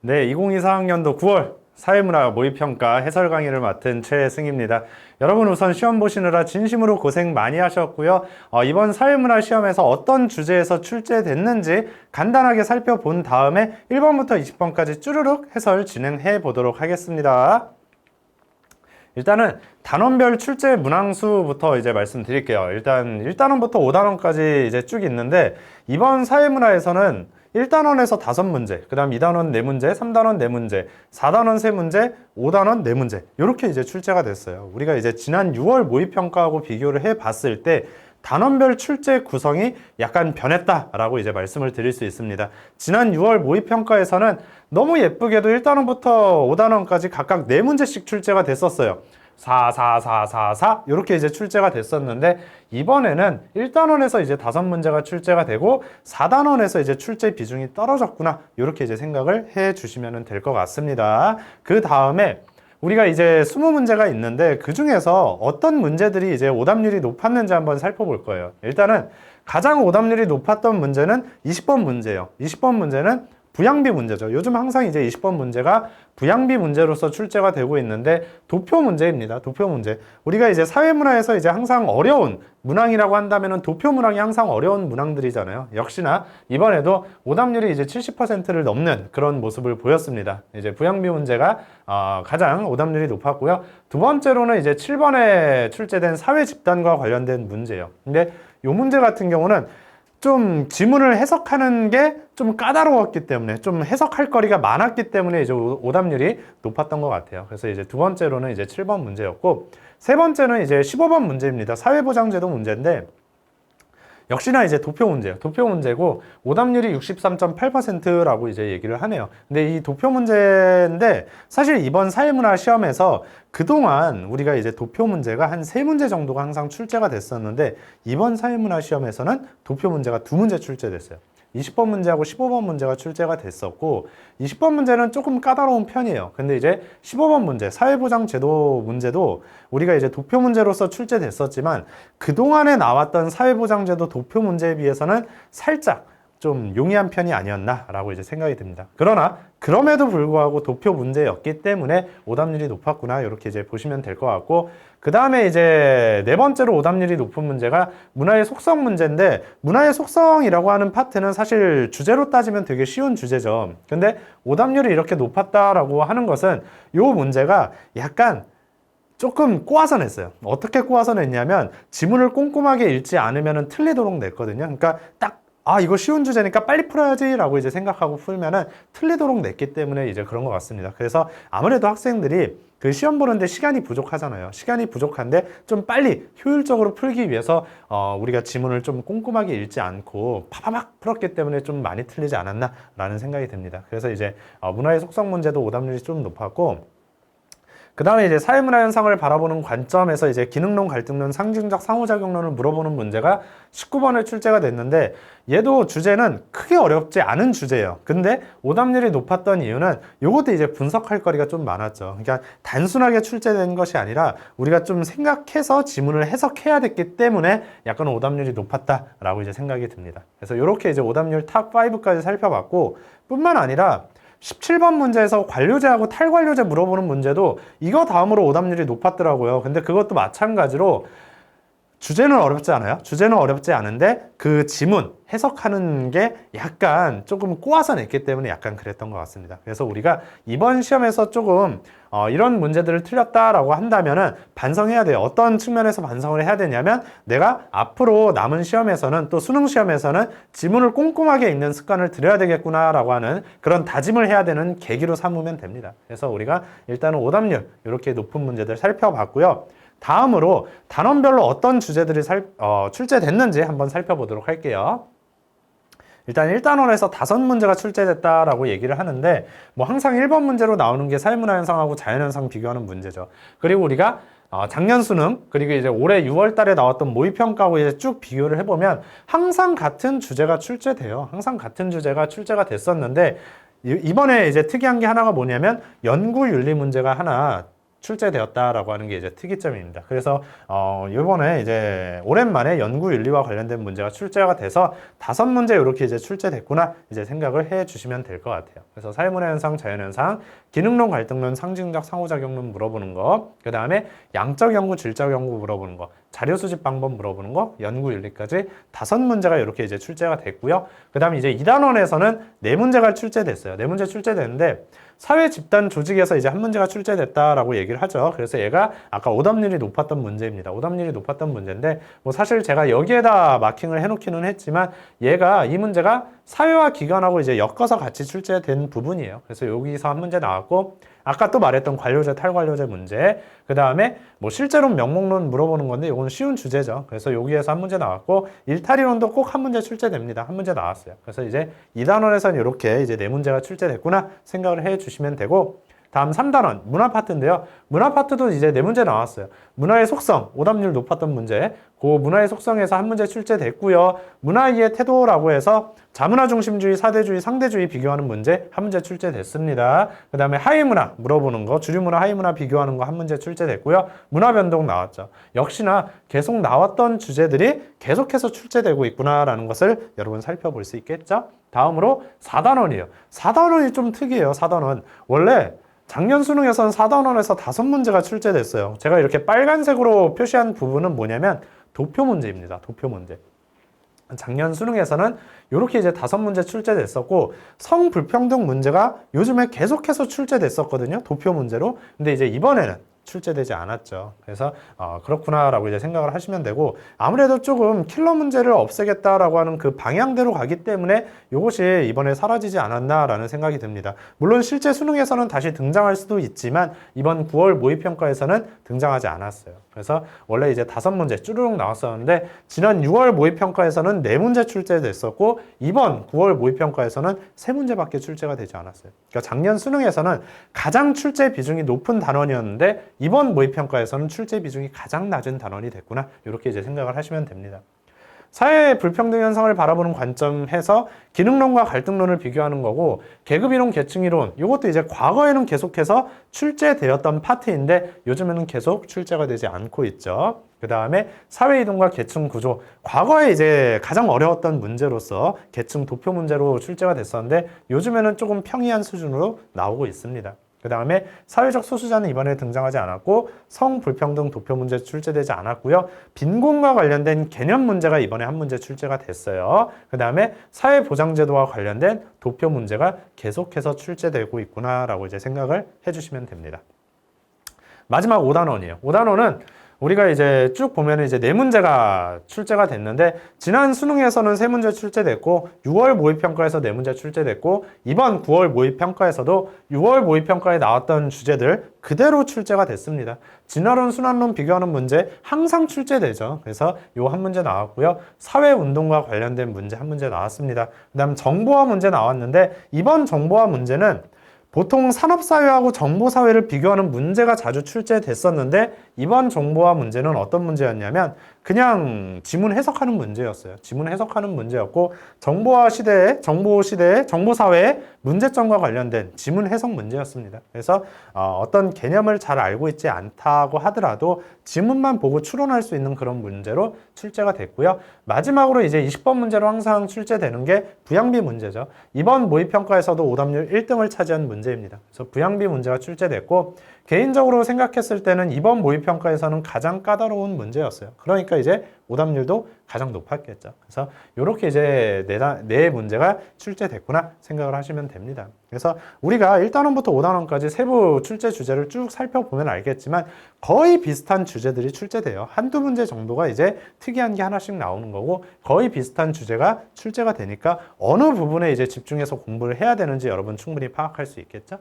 네, 2024학년도 9월 사회문화 모의평가 해설 강의를 맡은 최승입니다. 여러분 우선 시험 보시느라 진심으로 고생 많이 하셨고요. 이번 사회문화 시험에서 어떤 주제에서 출제됐는지 간단하게 살펴본 다음에 1번부터 20번까지 쭈루룩 해설 진행해 보도록 하겠습니다. 일단은 단원별 출제 문항수부터 이제 말씀드릴게요. 일단 1단원부터 5단원까지 이제 쭉 있는데 이번 사회문화에서는 1단원에서 5문제, 그 다음 2단원 4문제, 3단원 4문제, 4단원 3문제, 5단원 4문제 이렇게 이제 출제가 됐어요. 우리가 이제 지난 6월 모의평가하고 비교를 해 봤을 때 단원별 출제 구성이 약간 변했다라고 이제 말씀을 드릴 수 있습니다. 지난 6월 모의평가에서는 너무 예쁘게도 1단원부터 5단원까지 각각 4문제씩 출제가 됐었어요. 4, 4, 4, 4, 4 이렇게 이제 출제가 됐었는데 이번에는 1단원에서 이제 5문제가 출제가 되고 4단원에서 이제 출제 비중이 떨어졌구나 이렇게 이제 생각을 해 주시면 될 것 같습니다. 그 다음에 우리가 이제 20문제가 있는데 그 중에서 어떤 문제들이 이제 오답률이 높았는지 한번 살펴볼 거예요. 일단은 가장 오답률이 높았던 문제는 20번 문제예요. 20번 문제는 부양비 문제죠. 요즘 항상 이제 20번 문제가 부양비 문제로서 출제가 되고 있는데 도표 문제입니다. 도표 문제. 우리가 이제 사회문화에서 이제 항상 어려운 문항이라고 한다면은 도표 문항이 항상 어려운 문항들이잖아요. 역시나 이번에도 오답률이 이제 70%를 넘는 그런 모습을 보였습니다. 이제 부양비 문제가 가장 오답률이 높았고요. 두 번째로는 이제 7번에 출제된 사회 집단과 관련된 문제예요. 근데 이 문제 같은 경우는 좀 지문을 해석하는 게 좀 까다로웠기 때문에 좀 해석할 거리가 많았기 때문에 이제 오답률이 높았던 것 같아요. 그래서 이제 두 번째로는 이제 7번 문제였고 세 번째는 이제 15번 문제입니다. 사회보장제도 문제인데 역시나 이제 도표 문제예요. 도표 문제고 오답률이 63.8%라고 이제 얘기를 하네요. 근데 이 도표 문제인데 사실 이번 사회문화 시험에서 그동안 우리가 이제 도표 문제가 한 3문제 정도가 항상 출제가 됐었는데 이번 사회문화 시험에서는 도표 문제가 2문제 출제됐어요. 20번 문제하고 15번 문제가 출제가 됐었고 20번 문제는 조금 까다로운 편이에요. 근데 이제 15번 문제, 사회보장제도 문제도 우리가 이제 도표 문제로서 출제됐었지만 그동안에 나왔던 사회보장제도 도표 문제에 비해서는 살짝 좀 용이한 편이 아니었나라고 이제 생각이 듭니다. 그러나 그럼에도 불구하고 도표 문제였기 때문에 오답률이 높았구나 이렇게 이제 보시면 될 것 같고 그 다음에 이제 네 번째로 오답률이 높은 문제가 문화의 속성 문제인데 문화의 속성이라고 하는 파트는 사실 주제로 따지면 되게 쉬운 주제죠. 근데 오답률이 이렇게 높았다라고 하는 것은 이 문제가 약간 조금 꼬아서 냈어요. 어떻게 꼬아서 냈냐면 지문을 꼼꼼하게 읽지 않으면 틀리도록 냈거든요. 그러니까 딱 이거 쉬운 주제니까 빨리 풀어야지 라고 이제 생각하고 풀면은 틀리도록 냈기 때문에 이제 그런 것 같습니다. 그래서 아무래도 학생들이 그 시험 보는데 시간이 부족하잖아요. 시간이 부족한데 좀 빨리 효율적으로 풀기 위해서 우리가 지문을 좀 꼼꼼하게 읽지 않고 파파막 풀었기 때문에 좀 많이 틀리지 않았나 라는 생각이 듭니다. 그래서 이제 문화의 속성 문제도 오답률이 좀 높았고 그 다음에 이제 사회문화 현상을 바라보는 관점에서 이제 기능론, 갈등론, 상징적 상호작용론을 물어보는 문제가 19번에 출제가 됐는데 얘도 주제는 크게 어렵지 않은 주제예요. 근데 오답률이 높았던 이유는 요것도 이제 분석할 거리가 좀 많았죠. 그러니까 단순하게 출제된 것이 아니라 우리가 좀 생각해서 지문을 해석해야 됐기 때문에 약간 오답률이 높았다라고 이제 생각이 듭니다. 그래서 이렇게 이제 오답률 탑 5까지 살펴봤고 뿐만 아니라 17번 문제에서 관료제하고 탈관료제 물어보는 문제도 이거 다음으로 오답률이 높았더라고요. 근데 그것도 마찬가지로 주제는 어렵지 않아요. 주제는 어렵지 않은데 그 지문 해석하는 게 약간 조금 꼬아서 냈기 때문에 약간 그랬던 것 같습니다. 그래서 우리가 이번 시험에서 조금 이런 문제들을 틀렸다라고 한다면은 반성해야 돼요. 어떤 측면에서 반성을 해야 되냐면 내가 앞으로 남은 시험에서는 또 수능 시험에서는 지문을 꼼꼼하게 읽는 습관을 들여야 되겠구나라고 하는 그런 다짐을 해야 되는 계기로 삼으면 됩니다. 그래서 우리가 일단은 오답률 이렇게 높은 문제들 살펴봤고요. 다음으로 단원별로 어떤 주제들이 출제됐는지 한번 살펴보도록 할게요. 일단 1단원에서 5문제가 출제됐다라고 얘기를 하는데 뭐 항상 1번 문제로 나오는 게 사회문화 현상하고 자연현상 비교하는 문제죠. 그리고 우리가 작년 수능 그리고 이제 올해 6월 달에 나왔던 모의평가하고 이제 쭉 비교를 해보면 항상 같은 주제가 출제돼요. 항상 같은 주제가 출제가 됐었는데 이번에 이제 특이한 게 하나가 뭐냐면 연구윤리 문제가 하나 출제되었다라고 하는 게 이제 특이점입니다. 그래서 이번에 이제 오랜만에 연구윤리와 관련된 문제가 출제가 돼서 5문제 이렇게 이제 출제됐구나 이제 생각을 해 주시면 될 것 같아요. 그래서 사회문화 현상, 자연 현상, 기능론, 갈등론, 상징적 상호작용론 물어보는 거, 그 다음에 양적 연구, 질적 연구 물어보는 거, 자료 수집 방법 물어보는 거, 연구윤리까지 5문제가 이렇게 이제 출제가 됐고요. 그 다음에 이제 2단원에서는 4문제가 출제됐어요. 4문제 출제됐는데 사회 집단 조직에서 이제 한 문제가 출제됐다라고 얘기를 하죠. 그래서 얘가 아까 오답률이 높았던 문제입니다. 오답률이 높았던 문제인데 뭐 사실 제가 여기에다 마킹을 해놓기는 했지만 얘가 이 문제가 사회와 기관하고 이제 엮어서 같이 출제된 부분이에요. 그래서 여기서 한 문제 나왔고 아까 또 말했던 관료제, 탈관료제 문제, 그 다음에 뭐 실제론, 명목론 물어보는 건데 이건 쉬운 주제죠. 그래서 여기에서 한 문제 나왔고 일탈이론도 꼭 한 문제 출제됩니다. 한 문제 나왔어요. 그래서 이제 2단원에서는 이렇게 이제 4문제가 출제됐구나 생각을 해 주시면 되고 다음 3단원 문화 파트인데요. 문화 파트도 이제 4문제 나왔어요. 문화의 속성, 오답률 높았던 문제, 그 문화의 속성에서 한 문제 출제됐고요. 문화이의 태도라고 해서 자문화 중심주의, 사대주의, 상대주의 비교하는 문제 한 문제 출제됐습니다. 그 다음에 하위문화 물어보는 거, 주류문화, 하위문화 비교하는 거 한 문제 출제됐고요. 문화변동 나왔죠. 역시나 계속 나왔던 주제들이 계속해서 출제되고 있구나라는 것을 여러분 살펴볼 수 있겠죠. 다음으로 4단원이에요. 4단원이 좀 특이해요. 4단원. 원래 작년 수능에서는 4단원에서 5문제가 출제됐어요. 제가 이렇게 빨간색으로 표시한 부분은 뭐냐면 도표 문제입니다. 도표 문제. 작년 수능에서는 이렇게 이제 5문제 출제됐었고 성불평등 문제가 요즘에 계속해서 출제됐었거든요. 도표 문제로. 근데 이제 이번에는 출제되지 않았죠. 그래서 그렇구나라고 이제 생각을 하시면 되고 아무래도 조금 킬러 문제를 없애겠다라고 하는 그 방향대로 가기 때문에 이것이 이번에 사라지지 않았나라는 생각이 듭니다. 물론 실제 수능에서는 다시 등장할 수도 있지만 이번 9월 모의평가에서는 등장하지 않았어요. 그래서 원래 이제 5문제 쭈루룩 나왔었는데 지난 6월 모의평가에서는 4문제 출제됐었고 이번 9월 모의평가에서는 3문제밖에 출제가 되지 않았어요. 그러니까 작년 수능에서는 가장 출제 비중이 높은 단원이었는데 이번 모의평가에서는 출제 비중이 가장 낮은 단원이 됐구나 이렇게 이제 생각을 하시면 됩니다. 사회의 불평등 현상을 바라보는 관점에서 기능론과 갈등론을 비교하는 거고 계급이론, 계층이론 이것도 이제 과거에는 계속해서 출제되었던 파트인데 요즘에는 계속 출제가 되지 않고 있죠. 그 다음에 사회이동과 계층 구조 과거에 이제 가장 어려웠던 문제로서 계층 도표 문제로 출제가 됐었는데 요즘에는 조금 평이한 수준으로 나오고 있습니다. 그 다음에 사회적 소수자는 이번에 등장하지 않았고 성불평등 도표 문제 출제되지 않았고요. 빈곤과 관련된 개념 문제가 이번에 한 문제 출제가 됐어요. 그 다음에 사회보장제도와 관련된 도표 문제가 계속해서 출제되고 있구나라고 이제 생각을 해주시면 됩니다. 마지막 5단원이에요. 5단원은 우리가 이제 쭉 보면 이제 4문제가 출제가 됐는데 지난 수능에서는 3문제 출제됐고 6월 모의평가에서 4문제 출제됐고 이번 9월 모의평가에서도 6월 모의평가에 나왔던 주제들 그대로 출제가 됐습니다. 진화론, 순환론 비교하는 문제 항상 출제되죠. 그래서 요 한 문제 나왔고요. 사회운동과 관련된 문제 한 문제 나왔습니다. 그 다음 정보화 문제 나왔는데 이번 정보화 문제는 보통 산업사회하고 정보사회를 비교하는 문제가 자주 출제됐었는데 이번 정보화 문제는 어떤 문제였냐면 그냥 지문 해석하는 문제였어요. 지문 해석하는 문제였고 정보화 시대에, 정보 시대에, 정보사회의 문제점과 관련된 지문 해석 문제였습니다. 그래서 어떤 개념을 잘 알고 있지 않다고 하더라도 지문만 보고 추론할 수 있는 그런 문제로 출제가 됐고요. 마지막으로 이제 20번 문제로 항상 출제되는 게 부양비 문제죠. 이번 모의평가에서도 오답률 1등을 차지한 문제입니다. 그래서 부양비 문제가 출제됐고 개인적으로 생각했을 때는 이번 모의평가에서는 가장 까다로운 문제였어요. 그러니까 이제 오답률도 가장 높았겠죠. 그래서 이렇게 이제 네 문제가 출제됐구나 생각을 하시면 됩니다. 그래서 우리가 1단원부터 5단원까지 세부 출제 주제를 쭉 살펴보면 알겠지만 거의 비슷한 주제들이 출제돼요. 한두 문제 정도가 이제 특이한 게 하나씩 나오는 거고 거의 비슷한 주제가 출제가 되니까 어느 부분에 이제 집중해서 공부를 해야 되는지 여러분 충분히 파악할 수 있겠죠?